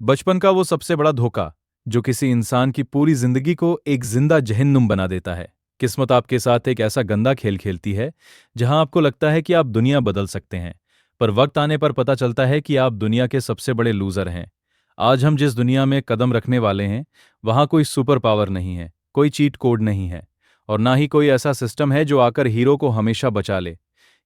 बचपन का वो सबसे बड़ा धोखा जो किसी इंसान की पूरी जिंदगी को एक जिंदा जहन्नुम बना देता है। किस्मत आपके साथ एक ऐसा गंदा खेल खेलती है जहां आपको लगता है कि आप दुनिया बदल सकते हैं, पर वक्त आने पर पता चलता है कि आप दुनिया के सबसे बड़े लूजर हैं। आज हम जिस दुनिया में कदम रखने वाले हैं, वहां कोई सुपर पावर नहीं है, कोई चीट कोड नहीं है, और ना ही कोई ऐसा सिस्टम है जो आकर हीरो को हमेशा बचा ले।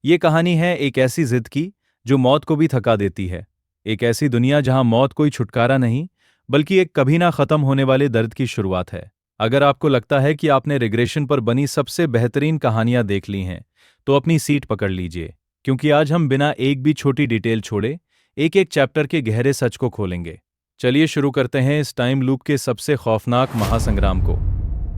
ये कहानी है एक ऐसी जिद की जो मौत को भी थका देती है। एक ऐसी दुनिया जहां मौत कोई छुटकारा नहीं, बल्कि एक कभी ना खत्म होने वाले दर्द की शुरुआत है। अगर आपको लगता है कि आपने रिग्रेशन पर बनी सबसे बेहतरीन कहानियां देख ली हैं, तो अपनी सीट पकड़ लीजिए, क्योंकि आज हम बिना एक भी छोटी डिटेल छोड़े एक एक चैप्टर के गहरे सच को खोलेंगे। चलिए शुरू करते हैं इस टाइम लूप के सबसे खौफनाक महासंग्राम को।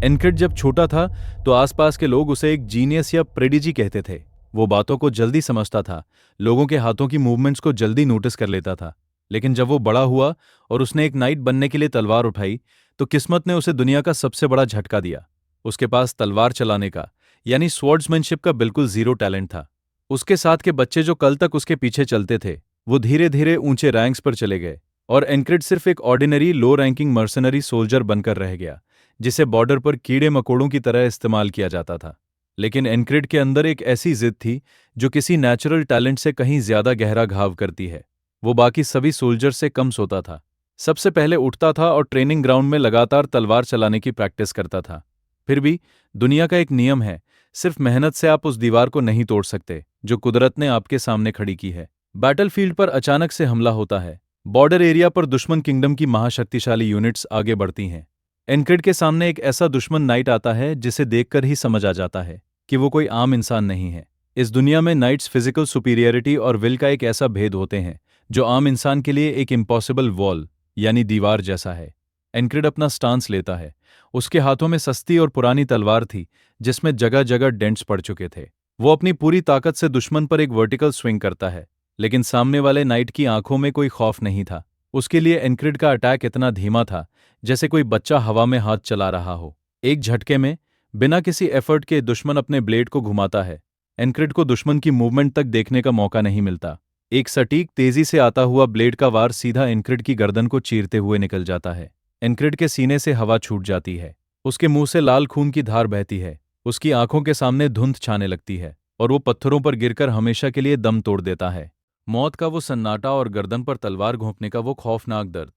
एनक्रिड जब छोटा था तो आसपास के लोग उसे एक जीनियस या प्रेडिजी कहते थे। वो बातों को जल्दी समझता था, लोगों के हाथों की मूवमेंट्स को जल्दी नोटिस कर लेता था। लेकिन जब वो बड़ा हुआ और उसने एक नाइट बनने के लिए तलवार उठाई, तो किस्मत ने उसे दुनिया का सबसे बड़ा झटका दिया। उसके पास तलवार चलाने का यानी स्वॉर्ड्समैनशिप का बिल्कुल जीरो टैलेंट था। उसके साथ के बच्चे जो कल तक उसके पीछे चलते थे, वो धीरे धीरे ऊंचे रैंक्स पर चले गए, और एनक्रिड सिर्फ एक ऑर्डिनरी लो रैंकिंग मर्सनरी सोल्जर बनकर रह गया, जिसे बॉर्डर पर कीड़े मकोड़ों की तरह इस्तेमाल किया जाता था। लेकिन एनक्रिड के अंदर एक ऐसी जिद थी जो किसी नेचुरल टैलेंट से कहीं ज्यादा गहरा घाव करती है। वो बाकी सभी सोल्जर से कम सोता था, सबसे पहले उठता था और ट्रेनिंग ग्राउंड में लगातार तलवार चलाने की प्रैक्टिस करता था। फिर भी दुनिया का एक नियम है, सिर्फ मेहनत से आप उस दीवार को नहीं तोड़ सकते जो कुदरत ने आपके सामने खड़ी की है। बैटलफील्ड पर अचानक से हमला होता है। बॉर्डर एरिया पर दुश्मन किंगडम की महाशक्तिशाली यूनिट्स आगे बढ़ती हैं। एनक्रिड के सामने एक ऐसा दुश्मन नाइट आता है जिसे देखकर ही समझ आ जाता है कि वो कोई आम इंसान नहीं है। इस दुनिया में नाइट्स फिजिकल सुपीरियरिटी और विल का एक ऐसा भेद होते हैं जो आम इंसान के लिए एक इम्पॉसिबल वॉल यानी दीवार जैसा है। एनक्रिड अपना स्टांस लेता है। उसके हाथों में सस्ती और पुरानी तलवार थी जिसमें जगह जगह डेंट्स पड़ चुके थे। वो अपनी पूरी ताकत से दुश्मन पर एक वर्टिकल स्विंग करता है, लेकिन सामने वाले नाइट की आंखों में कोई खौफ नहीं था। उसके लिए एनक्रिड का अटैक इतना धीमा था जैसे कोई बच्चा हवा में हाथ चला रहा हो। एक झटके में, बिना किसी एफर्ट के, दुश्मन अपने ब्लेड को घुमाता है। एनक्रिड को दुश्मन की मूवमेंट तक देखने का मौका नहीं मिलता। एक सटीक तेजी से आता हुआ ब्लेड का वार सीधा एनक्रिड की गर्दन को चीरते हुए निकल जाता है। एनक्रिड के सीने से हवा छूट जाती है। उसके मुंह से लाल खून की धार बहती है। उसकी आंखों के सामने धुंध छाने लगती है और वो पत्थरों पर गिरकर हमेशा के लिए दम तोड़ देता है। मौत का वो सन्नाटा और गर्दन पर तलवार घोंपने का वो खौफनाक दर्द।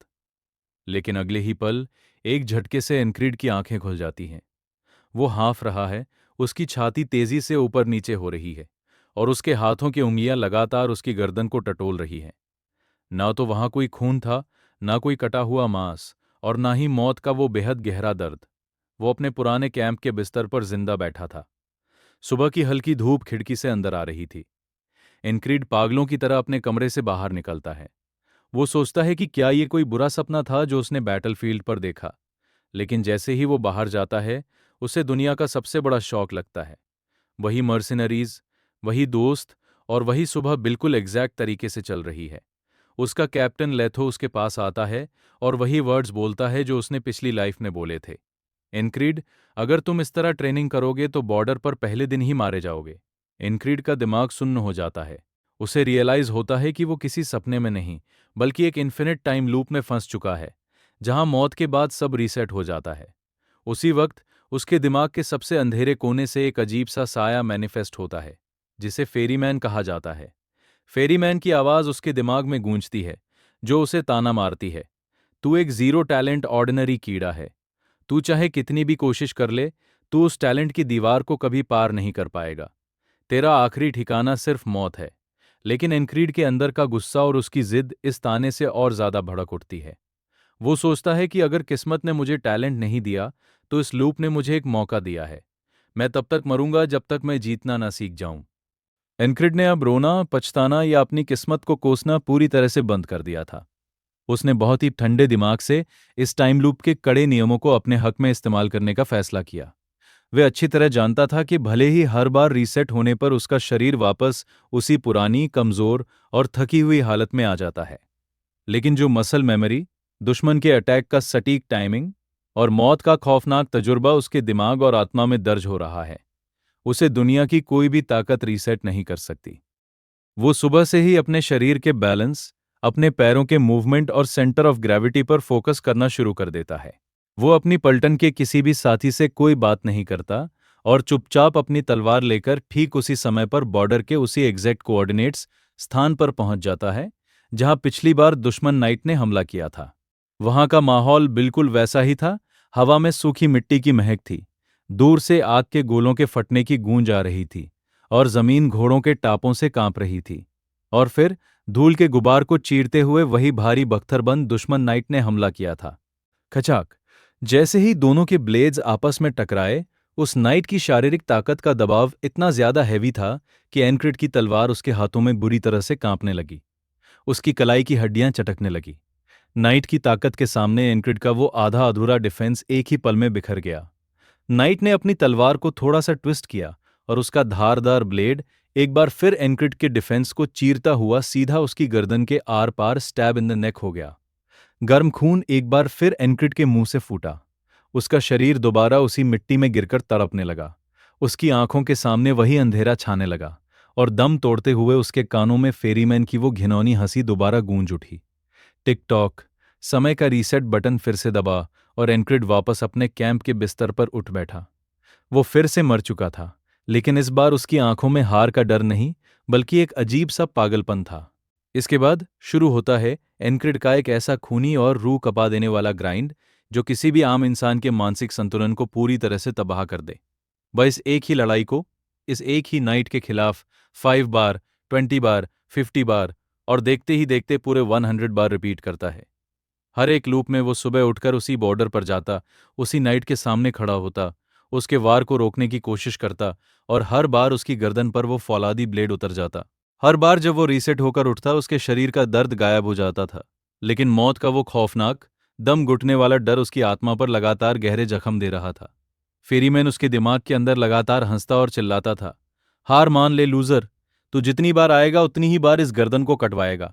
लेकिन अगले ही पल एक झटके से एनक्रिड की आंखें खुल जाती हैं। वो हाँफ रहा है, उसकी छाती तेजी से ऊपर नीचे हो रही है, और उसके हाथों की उंगलियां लगातार उसकी गर्दन को टटोल रही हैं। ना तो वहां कोई खून था, ना कोई कटा हुआ मांस, और ना ही मौत का वो बेहद गहरा दर्द। वो अपने पुराने कैंप के बिस्तर पर जिंदा बैठा था। सुबह की हल्की धूप खिड़की से अंदर आ रही थी। एनक्रीड पागलों की तरह अपने कमरे से बाहर निकलता है। वो सोचता है कि क्या ये कोई बुरा सपना था जो उसने बैटलफील्ड पर देखा। लेकिन जैसे ही वो बाहर जाता है, उसे दुनिया का सबसे बड़ा शौक लगता है। वही मर्सिनरीज, वही दोस्त, और वही सुबह बिल्कुल एग्जैक्ट तरीके से चल रही है। उसका कैप्टन लेथो उसके पास आता है और वही वर्ड्स बोलता है जो उसने पिछली लाइफ में बोले थे। इनक्रीड, अगर तुम इस तरह ट्रेनिंग करोगे तो बॉर्डर पर पहले दिन ही मारे जाओगे। इनक्रीड का दिमाग सुन्न हो जाता है। उसे रियलाइज होता है कि वो किसी सपने में नहीं, बल्कि एक इन्फिनिट टाइम लूप में फंस चुका है, जहां मौत के बाद सब रीसेट हो जाता है। उसी वक्त उसके दिमाग के सबसे अंधेरे कोने से एक अजीब सा साया मैनिफेस्ट होता है, जिसे फेरीमैन कहा जाता है। फेरीमैन की आवाज उसके दिमाग में गूंजती है, जो उसे ताना मारती है, तू एक जीरो टैलेंट ऑर्डिनरी कीड़ा है। तू चाहे कितनी भी कोशिश कर ले, तू उस टैलेंट की दीवार को कभी पार नहीं कर पाएगा। तेरा आखिरी ठिकाना सिर्फ मौत है। लेकिन एनक्रीड के अंदर का गुस्सा और उसकी जिद इस ताने से और ज्यादा भड़क उठती है। वो सोचता है कि अगर किस्मत ने मुझे टैलेंट नहीं दिया, तो इस लूप ने मुझे एक मौका दिया है। मैं तब तक मरूंगा जब तक मैं जीतना ना सीख जाऊं। एनक्रिड ने अब रोना, पछताना या अपनी किस्मत को कोसना पूरी तरह से बंद कर दिया था। उसने बहुत ही ठंडे दिमाग से इस टाइम लूप के कड़े नियमों को अपने हक में इस्तेमाल करने का फैसला किया। वे अच्छी तरह जानता था कि भले ही हर बार रीसेट होने पर उसका शरीर वापस उसी पुरानी, कमजोर और थकी हुई हालत में आ जाता है, लेकिन जो मसल मेमोरी, दुश्मन के अटैक का सटीक टाइमिंग और मौत का खौफनाक तजुर्बा उसके दिमाग और आत्मा में दर्ज हो रहा है, उसे दुनिया की कोई भी ताकत रीसेट नहीं कर सकती। वो सुबह से ही अपने शरीर के बैलेंस, अपने पैरों के मूवमेंट और सेंटर ऑफ ग्रेविटी पर फोकस करना शुरू कर देता है। वो अपनी पलटन के किसी भी साथी से कोई बात नहीं करता और चुपचाप अपनी तलवार लेकर ठीक उसी समय पर बॉर्डर के उसी एग्जैक्ट कोऑर्डिनेट्स स्थान पर पहुंच जाता है जहां पिछली बार दुश्मन नाइट ने हमला किया था। वहां का माहौल बिल्कुल वैसा ही था। हवा में सूखी मिट्टी की महक थी, दूर से आग के गोलों के फटने की गूंज आ रही थी और जमीन घोड़ों के टापों से कांप रही थी। और फिर धूल के गुबार को चीरते हुए वही भारी बख्तरबंद दुश्मन नाइट ने हमला किया था। खचाक! जैसे ही दोनों के ब्लेड्स आपस में टकराए, उस नाइट की शारीरिक ताकत का दबाव इतना ज्यादा हैवी था कि एनक्रिड की तलवार उसके हाथों में बुरी तरह से कांपने लगी। उसकी कलाई की हड्डियां चटकने लगी। नाइट की ताकत के सामने एनक्रिड का वो आधा अधूरा डिफेंस एक ही पल में बिखर गया। नाइट ने अपनी तलवार को थोड़ा सा ट्विस्ट किया और उसका धारदार ब्लेड एक बार फिर एनक्रिड के डिफेंस को चीरता हुआ सीधा उसकी गर्दन के आर पार स्टैब इन द नेक हो गया। गर्म खून एक बार फिर एनक्रिड के मुंह से फूटा। उसका शरीर दोबारा उसी मिट्टी में गिरकर तड़पने लगा। उसकी आंखों के सामने वही अंधेरा छाने लगा और दम तोड़ते हुए उसके कानों में फेरीमैन की वो घिनौनी हंसी दोबारा गूंज उठी। Tick tock! समय का रीसेट बटन फिर से दबा और एनक्रिड वापस अपने कैंप के बिस्तर पर उठ बैठा। वो फिर से मर चुका था, लेकिन इस बार उसकी आंखों में हार का डर नहीं, बल्कि एक अजीब सा पागलपन था। इसके बाद शुरू होता है एनक्रिड का एक ऐसा खूनी और रूह कपा देने वाला ग्राइंड जो किसी भी आम इंसान के मानसिक संतुलन को पूरी तरह से तबाह कर दे। वह इस एक ही लड़ाई को, इस एक ही नाइट के खिलाफ 5 बार, 20 बार, 50 बार और देखते ही देखते पूरे 100 बार रिपीट करता है। हर एक लूप में वो सुबह उठकर उसी बॉर्डर पर जाता, उसी नाइट के सामने खड़ा होता, उसके वार को रोकने की कोशिश करता और हर बार उसकी गर्दन पर वो फौलादी ब्लेड उतर जाता। हर बार जब वो रीसेट होकर उठता उसके शरीर का दर्द गायब हो जाता था, लेकिन मौत का वो खौफनाक, दम घुटने वाला डर उसकी आत्मा पर लगातार गहरे जख्म दे रहा था। फेरीमैन उसके दिमाग के अंदर लगातार हंसता और चिल्लाता था, हार मान ले लूजर, तू जितनी बार आएगा उतनी ही बार इस गर्दन को कटवाएगा।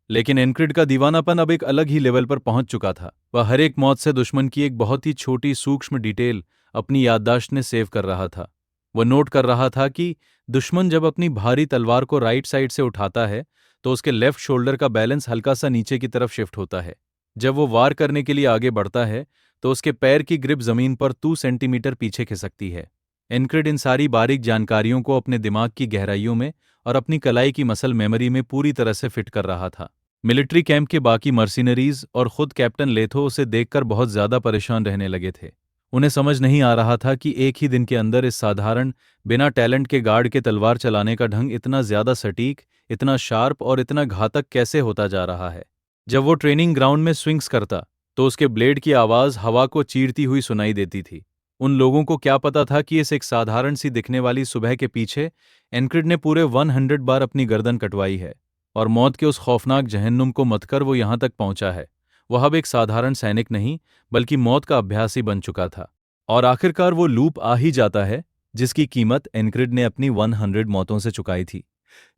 लेकिन एनक्रिड का दीवानापन अब एक अलग ही लेवल पर पहुंच चुका था। वह हर एक मौत से दुश्मन की एक बहुत ही छोटी सूक्ष्म डिटेल अपनी याददाश्त में सेव कर रहा था। वह नोट कर रहा था कि दुश्मन जब अपनी भारी तलवार को राइट साइड से उठाता है तो उसके लेफ्ट शोल्डर का बैलेंस हल्का सा नीचे की तरफ शिफ्ट होता है। जब वो वार करने के लिए आगे बढ़ता है तो उसके पैर की ग्रिप जमीन पर 2 सेंटीमीटर पीछे खिसकती है। एनक्रिड इन सारी बारीक जानकारियों को अपने दिमाग की गहराइयों में और अपनी कलाई की मसल मेमोरी में पूरी तरह से फिट कर रहा था। मिलिट्री कैंप के बाकी मर्सिनरीज और खुद कैप्टन लेथो उसे देखकर बहुत ज्यादा परेशान रहने लगे थे। उन्हें समझ नहीं आ रहा था कि एक ही दिन के अंदर इस साधारण, बिना टैलेंट के गार्ड के तलवार चलाने का ढंग इतना ज्यादा सटीक, इतना शार्प और इतना घातक कैसे होता जा रहा है। जब वो ट्रेनिंग ग्राउंड में स्विंग्स करता तो उसके ब्लेड की आवाज हवा को चीरती हुई सुनाई देती थी। उन लोगों को क्या पता था कि इस एक साधारण सी दिखने वाली सुबह के पीछे एनक्रिड ने पूरे 100 बार अपनी गर्दन कटवाई है और मौत के उस खौफनाक जहन्नुम को मतकर वो यहां तक पहुंचा है। वह अब एक साधारण सैनिक नहीं, बल्कि मौत का अभ्यासी बन चुका था। और आखिरकार वो लूप आ ही जाता है जिसकी कीमत एनक्रिड ने अपनी 100 मौतों से चुकाई थी।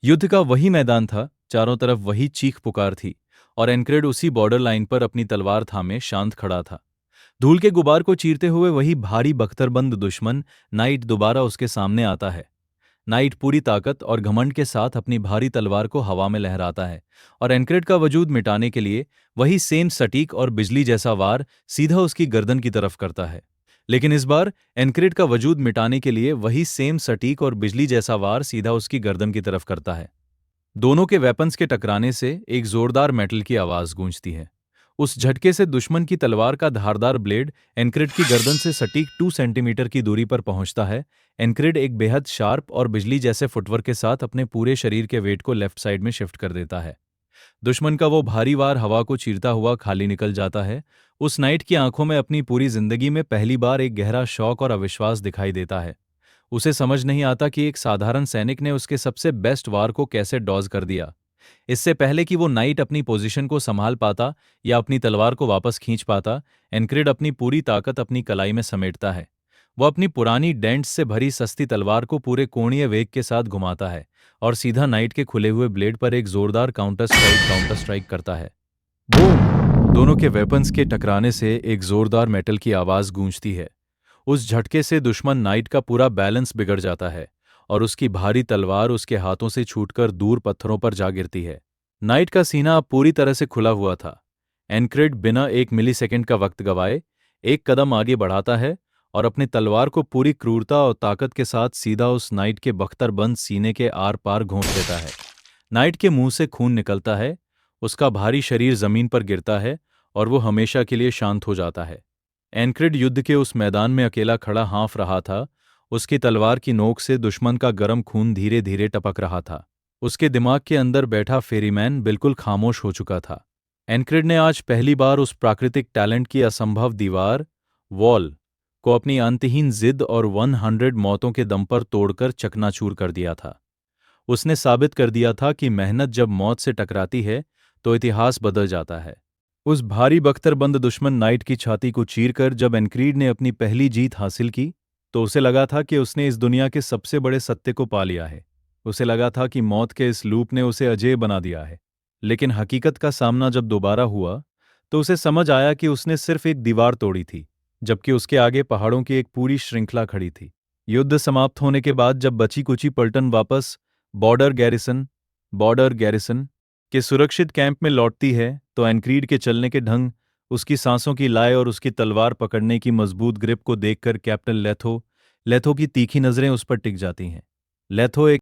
युद्ध का वही मैदान था, चारों तरफ वही चीख पुकार थी और एनक्रिड उसी बॉर्डर लाइन पर अपनी तलवार थामे शांत खड़ा था। धूल के गुबार को चीरते हुए वही भारी बख्तरबंद दुश्मन नाइट दोबारा उसके सामने आता है। नाइट पूरी ताकत और घमंड के साथ अपनी भारी तलवार को हवा में लहराता है और एनक्रिड का वजूद मिटाने के लिए वही सेम सटीक और बिजली जैसा वार सीधा उसकी गर्दन की तरफ करता है। लेकिन इस बार एनक्रिड का वजूद मिटाने के लिए वही सेम सटीक और बिजली जैसा वार सीधा उसकी गर्दन की तरफ करता है। दोनों के वेपन्स के टकराने से एक जोरदार मेटल की आवाज गूंजती है। उस झटके से दुश्मन की तलवार का धारदार ब्लेड एनक्रिड की गर्दन से सटीक 2 सेंटीमीटर की दूरी पर पहुंचता है। एनक्रिड एक बेहद शार्प और बिजली जैसे फुटवर्क के साथ अपने पूरे शरीर के वेट को लेफ्ट साइड में शिफ्ट कर देता है। दुश्मन का वो भारी वार हवा को चीरता हुआ खाली निकल जाता है। उस नाइट की आंखों में अपनी पूरी जिंदगी में पहली बार एक गहरा शौक और अविश्वास दिखाई देता है। उसे समझ नहीं आता कि एक साधारण सैनिक ने उसके सबसे बेस्ट वार को कैसे डॉज कर दिया। इससे पहले कि वो नाइट अपनी पोजीशन को संभाल पाता या अपनी तलवार को वापस खींच पाता, एनक्रिड अपनी पूरी ताकत अपनी कलाई में समेटता है। वो अपनी पुरानी डेंट्स से भरी सस्ती तलवार को पूरे कोणीय वेग के साथ घुमाता है और सीधा नाइट के खुले हुए ब्लेड पर एक जोरदार काउंटर स्ट्राइक करता है। बूम! दोनों के वेपन्स के टकराने से एक जोरदार मेटल की आवाज गूंजती है। उस झटके से दुश्मन नाइट का पूरा बैलेंस बिगड़ जाता है और उसकी भारी तलवार उसके हाथों से छूटकर दूर पत्थरों पर जा गिरती है। नाइट का सीना अब पूरी तरह से खुला हुआ था। एनक्रिड बिना एक मिलीसेकंड का वक्त गवाए एक कदम आगे बढ़ाता है और अपनी तलवार को पूरी क्रूरता और ताकत के साथ सीधा उस नाइट के बख्तरबंद सीने के आर पार घोंस देता है। नाइट के मुंह से खून निकलता है, उसका भारी शरीर जमीन पर गिरता है और वो हमेशा के लिए शांत हो जाता है। एनक्रिड युद्ध के उस मैदान में अकेला खड़ा हाँफ रहा था। उसकी तलवार की नोक से दुश्मन का गर्म खून धीरे धीरे टपक रहा था। उसके दिमाग के अंदर बैठा फेरीमैन बिल्कुल खामोश हो चुका था। एनक्रिड ने आज पहली बार उस प्राकृतिक टैलेंट की असंभव दीवार, वॉल, को अपनी अंतहीन जिद और 100 मौतों के दम पर तोड़कर चकनाचूर कर दिया था। उसने साबित कर दिया था कि मेहनत जब मौत से टकराती है तो इतिहास बदल जाता है। उस भारी बख्तरबंद दुश्मन नाइट की छाती को चीरकर जब एनक्रीड ने अपनी पहली जीत हासिल की तो उसे लगा था कि उसने इस दुनिया के सबसे बड़े सत्य को पा लिया है। उसे लगा था कि मौत के इस लूप ने उसे अजेय बना दिया है। लेकिन हकीकत का सामना जब दोबारा हुआ तो उसे समझ आया कि उसने सिर्फ एक दीवार तोड़ी थी, जबकि उसके आगे पहाड़ों की एक पूरी श्रृंखला खड़ी थी। युद्ध समाप्त होने के बाद जब बची कुची पलटन वापस बॉर्डर गैरिसन बॉर्डर गैरिसन के सुरक्षित कैंप में लौटती है तो एनक्रीड के चलने के ढंग, उसकी सांसों की लय और उसकी तलवार पकड़ने की मजबूत ग्रिप को देखकर कैप्टन लेथो लेथो की तीखी नजरें उस पर टिक जाती हैं। लेथो एक